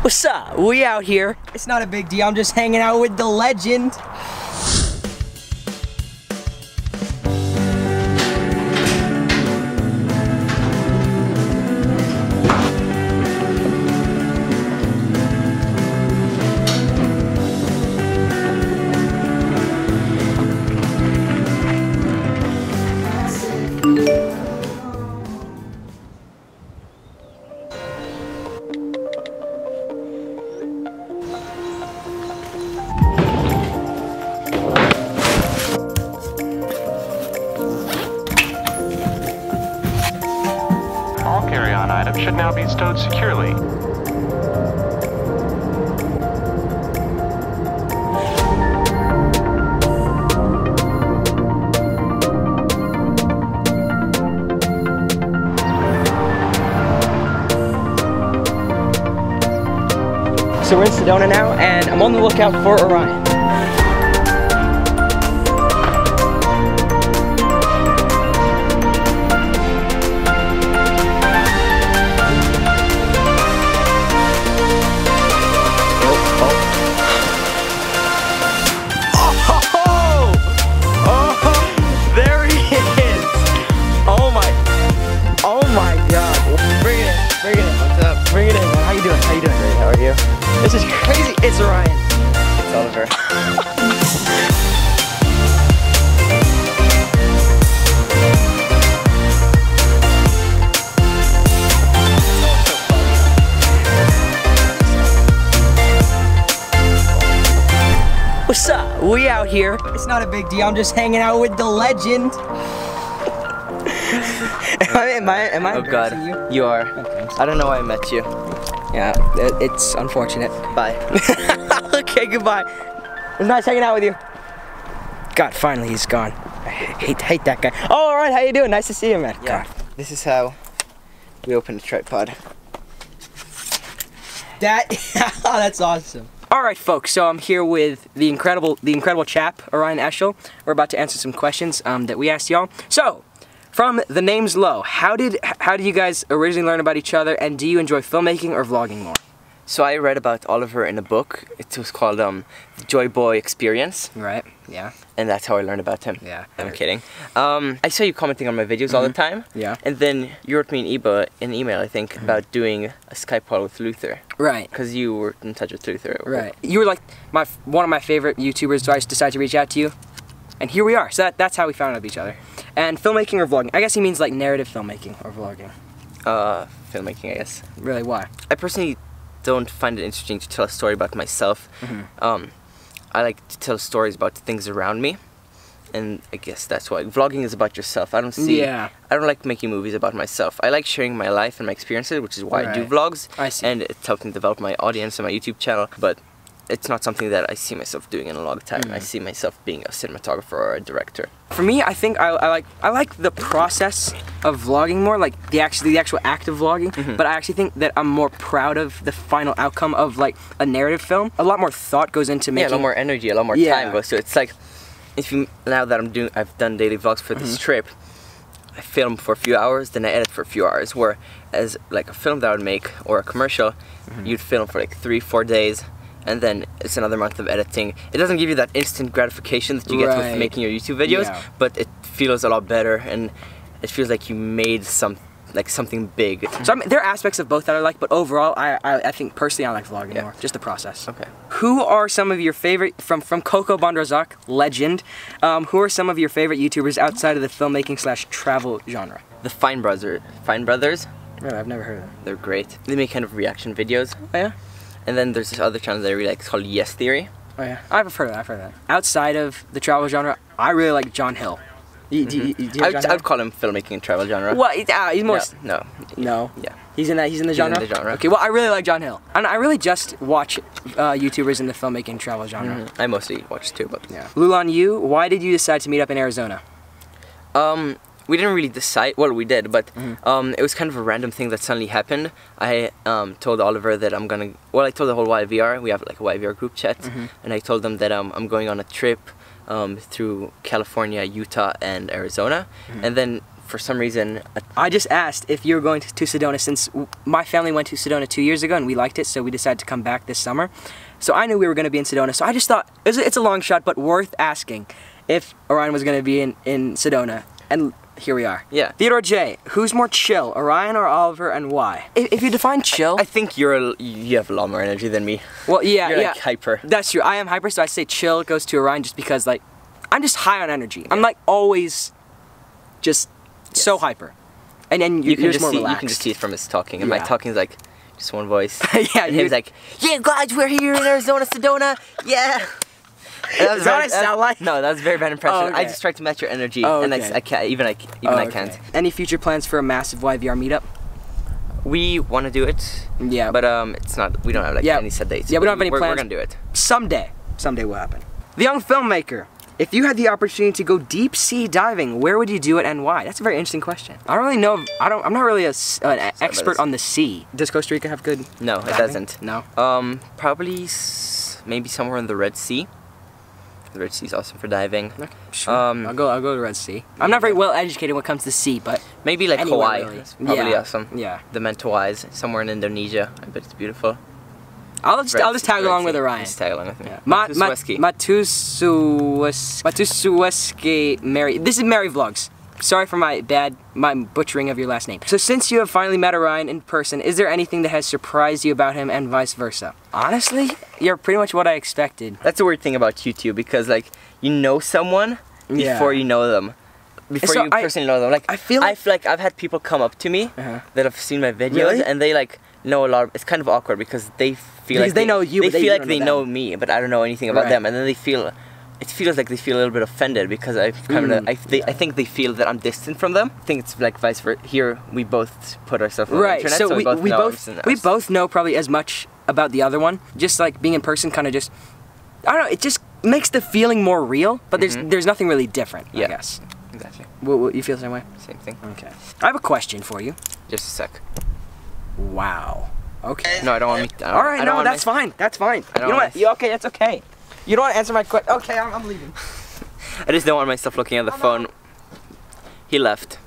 What's up? We out here. It's not a big deal. I'm just hanging out with the legend. All carry-on items should now be stowed securely. So we're in Sedona now, and I'm on the lookout for Orion. This is crazy. It's Orion. It's Oliver. What's up? We out here. It's not a big deal. I'm just hanging out with the legend. Am I Oh God, you are. I don't know why I met you. Yeah, it's unfortunate. Bye. Okay, goodbye. It was nice hanging out with you. God, finally he's gone. I hate that guy. Oh, all right, how you doing? Nice to see you, man. Yeah. God. This is how we open a tripod. That's awesome. All right, folks. So I'm here with the incredible chap, Orion Eshel. We're about to answer some questions that we asked y'all. So, from the names low, how did you guys originally learn about each other, and do you enjoy filmmaking or vlogging more? So I read about Oliver in a book. It was called The Joy Boy Experience. Right. Yeah. And that's how I learned about him. Yeah. I'm kidding. I saw you commenting on my videos all the time. Yeah. And then you wrote me an email, I think, about doing a Skype call with Luther. Right. Because you were in touch with Luther. Right. You were like one of my favorite YouTubers, so I just decided to reach out to you. And here we are. So that's how we found out of each other. And filmmaking or vlogging? I guess he means like narrative filmmaking or vlogging. Filmmaking, I guess. Really, why? I personally don't find it interesting to tell a story about myself. I like to tell stories about things around me, and I guess that's why vlogging is about yourself. I don't like making movies about myself. I like sharing my life and my experiences, which is why I do vlogs. I see. And it's helping develop my audience and my YouTube channel, but it's not something that I see myself doing in a long time. I see myself being a cinematographer or a director. For me, I think I like the process of vlogging more, like the actual act of vlogging. But I actually think that I'm more proud of the final outcome of like a narrative film. A lot more thought goes into making. Yeah, a lot more energy, a lot more time goes to it. It's like, now that I've done daily vlogs for this trip, I film for a few hours, then I edit for a few hours. Whereas like a film that I would make or a commercial, you'd film for like 3-4 days. And then it's another month of editing. It doesn't give you that instant gratification that you get with making your YouTube videos, but it feels a lot better, and it feels like you made something big. So there are aspects of both that I like, but overall, I think personally I like vlogging more. Just the process. Okay. Who are some of your favorite from Coco Bondrazak, legend? Who are some of your favorite YouTubers outside of the filmmaking/travel genre? The Fine Brothers. Really, I've never heard of them. They're great. They make kind of reaction videos. Oh yeah. And then there's this other channel that I really like. It's called Yes Theory. Oh yeah, I've heard of that. Outside of the travel genre, I really like John Hill. I'd call him filmmaking and travel genre. Well, he's more. No. Yeah. He's in the genre. In the genre. Okay. Well, I really like John Hill, and I really just watch YouTubers in the filmmaking and travel genre. I mostly watch too, but yeah. Lulan, why did you decide to meet up in Arizona? We didn't really decide. Well, we did, but it was kind of a random thing that suddenly happened. I told Oliver that I'm gonna. Well, I told the whole YVR. We have like a YVR group chat, and I told them that I'm going on a trip through California, Utah, and Arizona. And then for some reason, I just asked if you were going to Sedona, since my family went to Sedona 2 years ago and we liked it, so we decided to come back this summer. So I knew we were going to be in Sedona, so I just thought it's a long shot, but worth asking if Orion was going to be in Sedona. And here we are. Yeah. Theodore J, who's more chill, Orion or Oliver, and why? If you define chill... I think you have a lot more energy than me. Well, yeah, you're like hyper. That's true. I am hyper, so I say chill goes to Orion just because, like, I'm just high on energy. I'm, like, always just so hyper. And then you're just more relaxed. You can just see it from his talking. And my talking is, like, just one voice. Yeah, and he was like, yeah, guys, we're here in Arizona, Sedona. Yeah. Is that what I sound like? No, that was a very bad impression. Oh, okay. I just tried to match your energy, Oh, and okay. I can't. Even I can't. Any future plans for a massive YVR meetup? We want to do it. Yeah. But it's not. We don't have like any set dates. Yeah, we don't have any plans. We're gonna do it. Someday will happen. The young filmmaker. If you had the opportunity to go deep sea diving, where would you do it and why? That's a very interesting question. I don't really know. I'm not really an expert on the sea. Does Costa Rica have good? No, diving? it doesn't. No. Probably maybe somewhere in the Red Sea. The Red Sea is awesome for diving. Okay, sure. I'll go to the Red Sea. I'm not very well educated when it comes to sea, but maybe like Hawaii. Really. It's probably awesome. Yeah. The Mentawais, somewhere in Indonesia. I bet it's beautiful. I'll just tag along with Orion. Just tag along with me. Yeah. Matusueski Mary. This is Mary Vlogs. Sorry for my butchering of your last name. So since you have finally met Orion in person, is there anything that has surprised you about him and vice versa? Honestly, you're pretty much what I expected. That's the weird thing about YouTube, because like you know someone before you know them. Before you personally know them. Like I feel like I've had people come up to me that have seen my videos and they like know a lot. It's kind of awkward because they feel like they know you. They feel like they know me, but I don't know anything about them, and then it feels like they feel a little bit offended because I think they feel that I'm distant from them. I think it's like vice versa. Here we both put ourselves on the internet, so we both both know probably as much about the other one. Just like being in person, kind of just I don't know. It just makes the feeling more real, but there's nothing really different. I guess. Exactly. You feel the same way? Same thing. Okay. I have a question for you. Just a sec. Wow. Okay. No, I don't want me. All right, no, that's fine. That's fine. You know what? Okay, that's okay. You don't want to answer my question. Okay, I'm leaving. I just don't want myself looking at the phone. He left.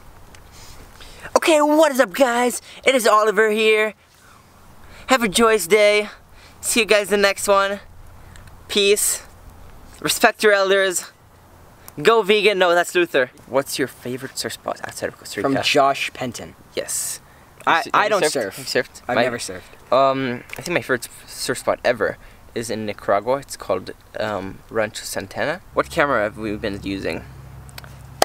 Okay, what is up, guys? It is Oliver here. Have a joyous day. See you guys in the next one. Peace. Respect your elders. Go vegan. No, that's Luther. What's your favorite surf spot outside of Costa Rica? From Josh Penton. Yes. I don't surf. Have you surfed? I've never surfed. I think my favorite surf spot ever is in Nicaragua. It's called Rancho Santana. What camera have we been using?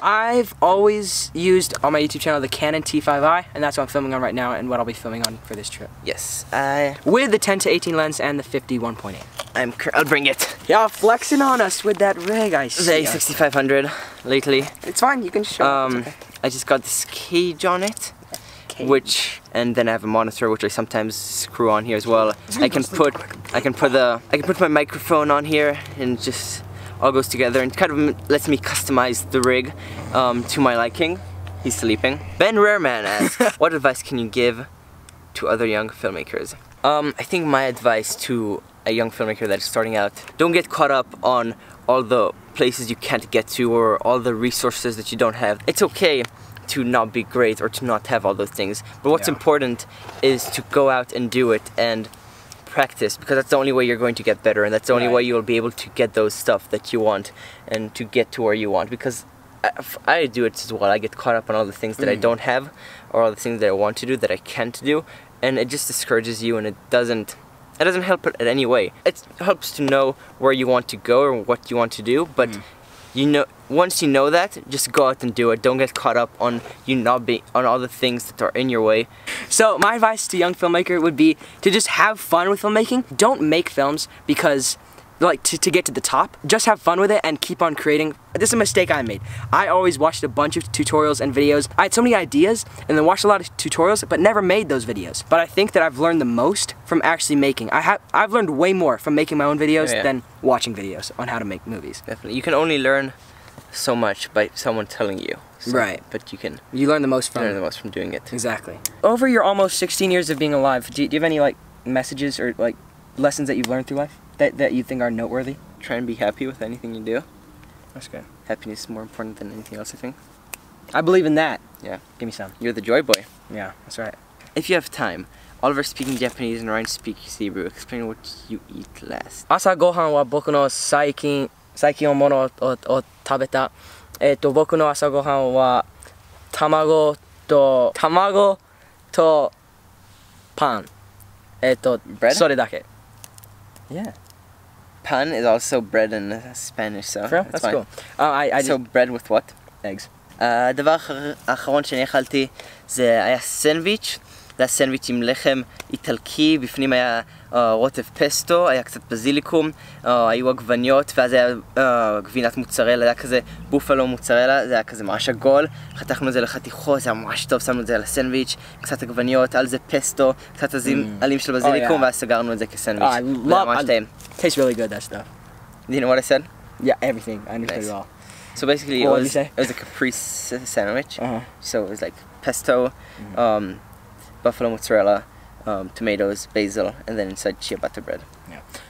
I've always used on my YouTube channel the Canon T5i, and that's what I'm filming on right now and what I'll be filming on for this trip. Yes. With the 10-18 lens and the 50-1.8. I'll bring it. Yeah, flexing on us with that rig, I see. The 6500 lately. It's fine, you can show it. Okay. I just got this cage on it. And then I have a monitor which I sometimes screw on here as well. I can put my microphone on here and just all goes together and kind of lets me customize the rig to my liking. He's sleeping. Ben Rareman asks, what advice can you give to other young filmmakers? I think my advice to a young filmmaker that is starting out, don't get caught up on all the places you can't get to or all the resources that you don't have. It's okay to not be great or to not have all those things, but what's important is to go out and do it and practice, because that's the only way you're going to get better, and that's the only way you'll be able to get those stuff that you want and to get to where you want. Because I do it as well. I get caught up on all the things that I don't have or all the things that I want to do that I can't do, and it just discourages you, and it doesn't help it in any way. It helps to know where you want to go or what you want to do, but you know, once you know that, just go out and do it. Don't get caught up on on all the things that are in your way. So my advice to a young filmmaker would be to just have fun with filmmaking. Don't make films because like to get to the top. Just have fun with it and keep on creating. This is a mistake I made. I always watched a bunch of tutorials and videos. I had so many ideas and then watched a lot of tutorials but never made those videos. But I think that I've learned the most from actually making. I've learned way more from making my own videos than watching videos on how to make movies. Definitely. You can only learn so much by someone telling you. Right. But you learn the most from doing it. Exactly. Over your almost 16 years of being alive, do you have any like messages or like lessons that you've learned through life that you think are noteworthy? Try and be happy with anything you do. That's good. Happiness is more important than anything else, I think. I believe in that. Yeah. Give me some. You're the joy boy. Yeah, that's right. If you have time, Oliver speaking Japanese and Ryan speaks Hebrew. Explain what you eat last. 朝ごはんは僕の最近のものを食べた。僕の朝ごはんは卵とパン。Bread? それだけ。 Yeah. Pan is also bread in Spanish, so For real? that's That's fine. cool. I So bread with what? eggs. הדבר האחרון שאני אכלתי זה היה סנדוויץ'. זה היה סנדוויץ' עם לחם איטלקי, בפנים היה רוטב פסטו, היה קצת בזיליקום, היו עגבניות, ואז היה גבינת מוצרלה, זה היה כזה בופלו מוצרלה, זה היה כזה ממש עגול, חתכנו את זה לחתיכות, זה היה ממש טוב, שמנו את זה על הסנדוויץ', קצת עגבניות, על זה פסטו, קצת עלים של בזיליקום, ואז סגרנו את זה כסנדוויץ'. זה ממש טעים. Tastes really good, that stuff. Do you know what I said? Yeah, everything. I understood Nice. it all. So basically What did you say? it was a caprese sandwich. Uh-huh. So it was like pesto, buffalo mozzarella, tomatoes, basil, and then inside ciabatta bread.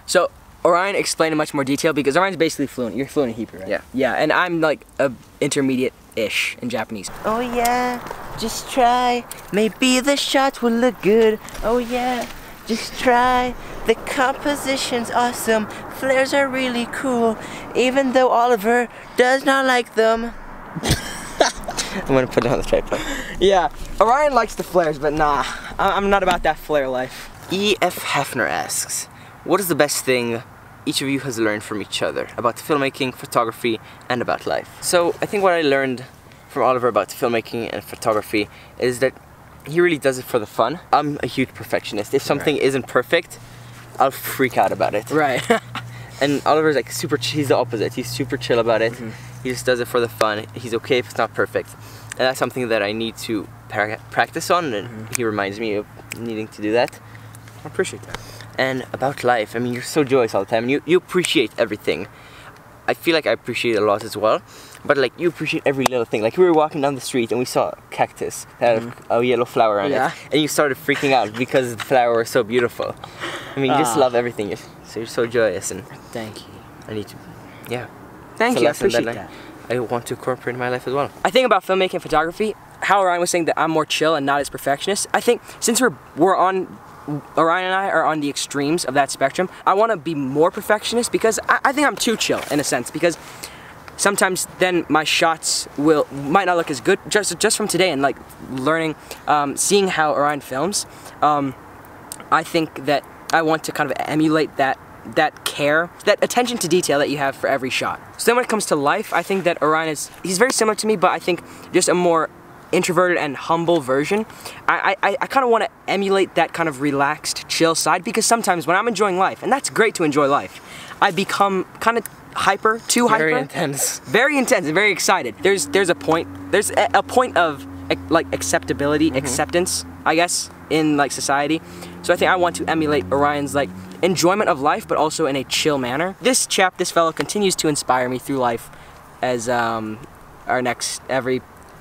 So Orion explained in much more detail because Orion's basically fluent. You're fluent in Hebrew, right? Yeah. Yeah, and I'm like a intermediate-ish in Japanese. Oh yeah, just try. Maybe the shot will look good. Oh yeah, just try. The composition's awesome. Flares are really cool. Even though Oliver does not like them. I'm gonna put it on the tripod. Yeah, Orion likes the flares, but nah, I'm not about that flare life. E.F. Hefner asks, what is the best thing each of you has learned from each other about filmmaking, photography, and about life? So I think what I learned from Oliver about filmmaking and photography is that he really does it for the fun. I'm a huge perfectionist. If something isn't perfect, I'll freak out about it. Right. And Oliver's like he's the opposite. He's super chill about it. He just does it for the fun. He's okay if it's not perfect. And that's something that I need to practice on, and he reminds me of needing to do that. I appreciate that. And about life, I mean, you're so joyous all the time, and you appreciate everything. I feel like I appreciate it a lot as well, but like you appreciate every little thing. Like we were walking down the street and we saw a cactus that had a yellow flower on it, and you started freaking out because the flower was so beautiful. I mean, you just love everything. So you're so joyous, and Thank you. I need to, yeah. Thank It's a you, I lesson appreciate that that. I want to incorporate in my life as well. I think about filmmaking and photography, how Orion was saying that I'm more chill and not as perfectionist. I think since Orion and I are on the extremes of that spectrum, I want to be more perfectionist because I think I'm too chill in a sense, because sometimes then my shots might not look as good just from today and like learning, seeing how Orion films. I think that I want to kind of emulate that care, that attention to detail that you have for every shot. So then when it comes to life, I think that Orion he's very similar to me, but I think just a more introverted and humble version. I kind of want to emulate that kind of relaxed, chill side, because sometimes when I'm enjoying life, and that's great to enjoy life, I become kind of too hyper. Very intense. Very intense and very excited. There's a point of like acceptability, acceptance, I guess, in like society. So I think I want to emulate Orion's like enjoyment of life, but also in a chill manner. This fellow continues to inspire me through life as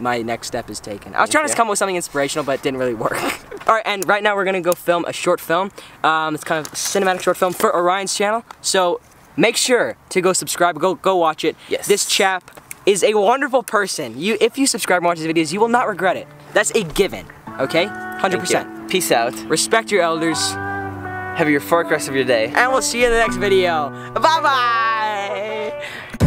my next step is taken. I was trying to come up with something inspirational, but it didn't really work. Alright, and right now we're gonna go film a short film. It's kind of a cinematic short film for Orion's channel. So make sure to go subscribe, go watch it. Yes. This chap is a wonderful person. If you subscribe and watch his videos, you will not regret it. That's a given, okay? 100%. Peace out. Respect your elders. Have your fork rest of your day. And we'll see you in the next video. Bye-bye!